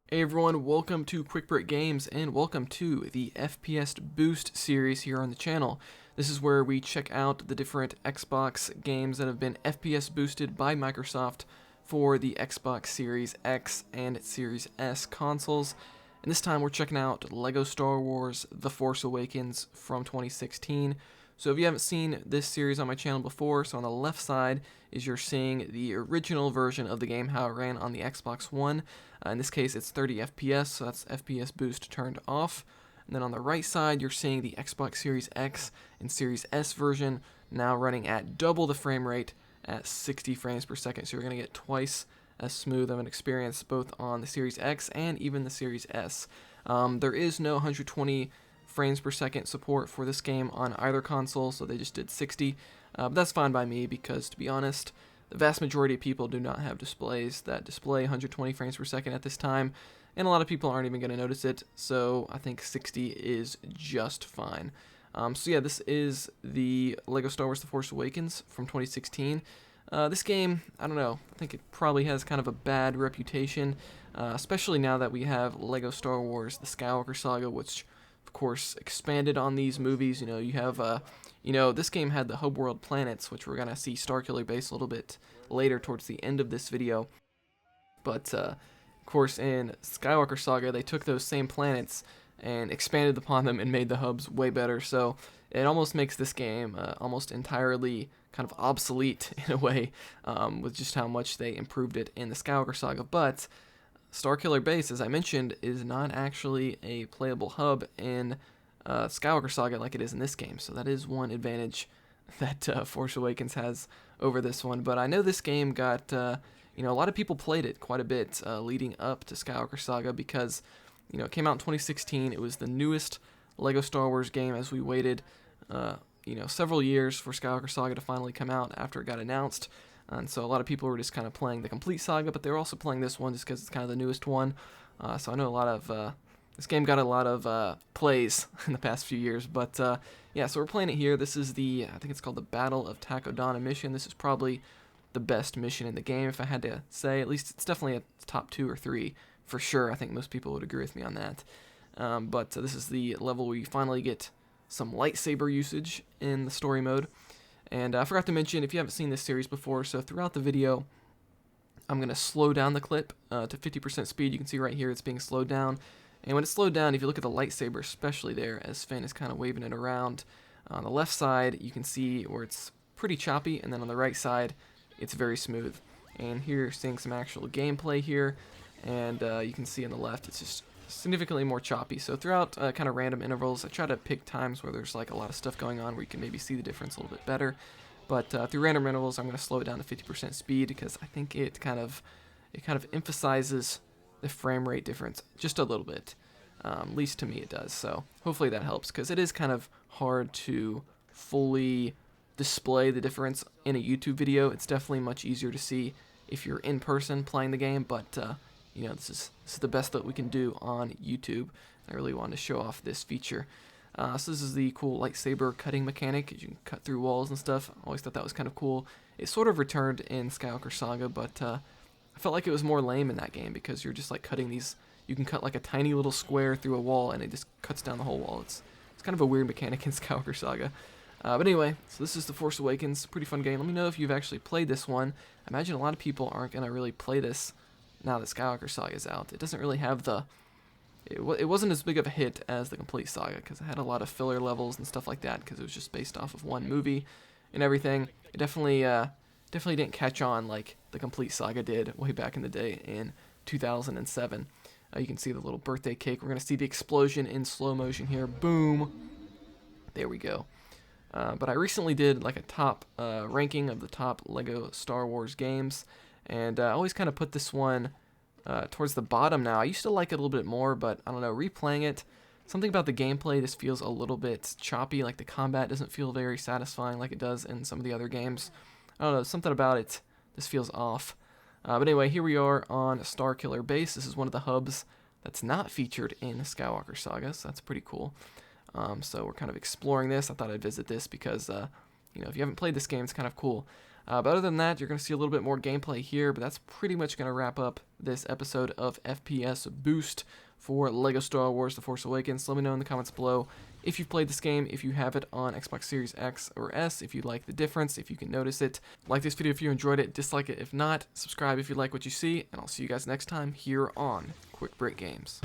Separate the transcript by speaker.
Speaker 1: Hey everyone, welcome to Quick Break Games and welcome to the FPS Boost series here on the channel. This is where we check out the different Xbox games that have been FPS boosted by Microsoft for the Xbox Series X and Series S consoles. And this time we're checking out LEGO Star Wars The Force Awakens from 2016. So if you haven't seen this series on my channel before, so on the left side is you're seeing the original version of the game, how it ran on the Xbox One. In this case, it's 30 FPS, so that's FPS Boost turned off. And then on the right side, you're seeing the Xbox Series X and Series S version, now running at double the frame rate at 60 frames per second. So you're going to get twice as smooth of an experience both on the Series X and even the Series S. There is no 120 frames per second support for this game on either console, so they just did 60. But that's fine by me because, to be honest, the vast majority of people do not have displays that display 120 frames per second at this time, and a lot of people aren't even going to notice it, so I think 60 is just fine. So yeah, this is the LEGO Star Wars The Force Awakens from 2016. This game, I don't know, I think it probably has kind of a bad reputation, especially now that we have LEGO Star Wars The Skywalker Saga, which of course expanded on these movies. You have this game had the hub world planets, which we're gonna see Starkiller Base a little bit later towards the end of this video. But of course in Skywalker Saga they took those same planets and expanded upon them and made the hubs way better, so it almost makes this game almost entirely kind of obsolete in a way, with just how much they improved it in the Skywalker Saga. But Starkiller Base, as I mentioned, is not actually a playable hub in Skywalker Saga like it is in this game, so that is one advantage that Force Awakens has over this one. But I know this game got, a lot of people played it quite a bit leading up to Skywalker Saga because, it came out in 2016. It was the newest LEGO Star Wars game as we waited, several years for Skywalker Saga to finally come out after it got announced. And so a lot of people were just kind of playing the complete saga, but they were also playing this one just because it's kind of the newest one. So I know a lot of this game got a lot of plays in the past few years. But yeah, so we're playing it here. This is I think it's called the Battle of Takodana mission. This is probably the best mission in the game, if I had to say. At least it's definitely a top 2 or 3 for sure. I think most people would agree with me on that. But this is the level where you finally get some lightsaber usage in the story mode. And I forgot to mention, if you haven't seen this series before, so throughout the video, I'm going to slow down the clip to 50% speed. You can see right here it's being slowed down. And when it's slowed down, if you look at the lightsaber, especially there, as Finn is kind of waving it around, on the left side, you can see where it's pretty choppy, and then on the right side, it's very smooth. And here you're seeing some actual gameplay here, and you can see on the left, it's just significantly more choppy. So throughout kind of random intervals, I try to pick times where there's like a lot of stuff going on where you can maybe see the difference a little bit better. But through random intervals, I'm going to slow it down to 50% speed because I think it kind of emphasizes the frame rate difference just a little bit. At least to me it does. So hopefully that helps, because it is kind of hard to fully display the difference in a YouTube video. It's definitely much easier to see if you're in person playing the game, but this is the best that we can do on YouTube. I really wanted to show off this feature. So this is the cool lightsaber cutting mechanic. You can cut through walls and stuff. I always thought that was kind of cool. It sort of returned in Skywalker Saga, but I felt like it was more lame in that game because you're just like cutting these. You can cut like a tiny little square through a wall and it just cuts down the whole wall. It's kind of a weird mechanic in Skywalker Saga. But anyway, so this is The Force Awakens. Pretty fun game. Let me know if you've actually played this one. I imagine a lot of people aren't going to really play this now that Skywalker Saga is out. It doesn't really have it wasn't as big of a hit as the complete saga because it had a lot of filler levels and stuff like that because it was just based off of one movie and everything. It definitely didn't catch on like the complete saga did way back in the day in 2007. You can see the little birthday cake. We're going to see the explosion in slow motion here. Boom. There we go. But I recently did like a top ranking of the top LEGO Star Wars games, and I always kind of put this one towards the bottom now. I used to like it a little bit more, but I don't know, replaying it, something about the gameplay just feels a little bit choppy. Like the combat doesn't feel very satisfying like it does in some of the other games. I don't know, something about it just feels off. But anyway, here we are on Starkiller Base. This is one of the hubs that's not featured in Skywalker Saga, so that's pretty cool. So we're kind of exploring this. I thought I'd visit this because, if you haven't played this game, it's kind of cool. But other than that, you're going to see a little bit more gameplay here, but that's pretty much going to wrap up this episode of FPS Boost for LEGO Star Wars The Force Awakens. Let me know in the comments below if you've played this game, if you have it on Xbox Series X or S, if you like the difference, if you can notice it. Like this video if you enjoyed it, dislike it if not, subscribe if you like what you see, and I'll see you guys next time here on Quick Break Games.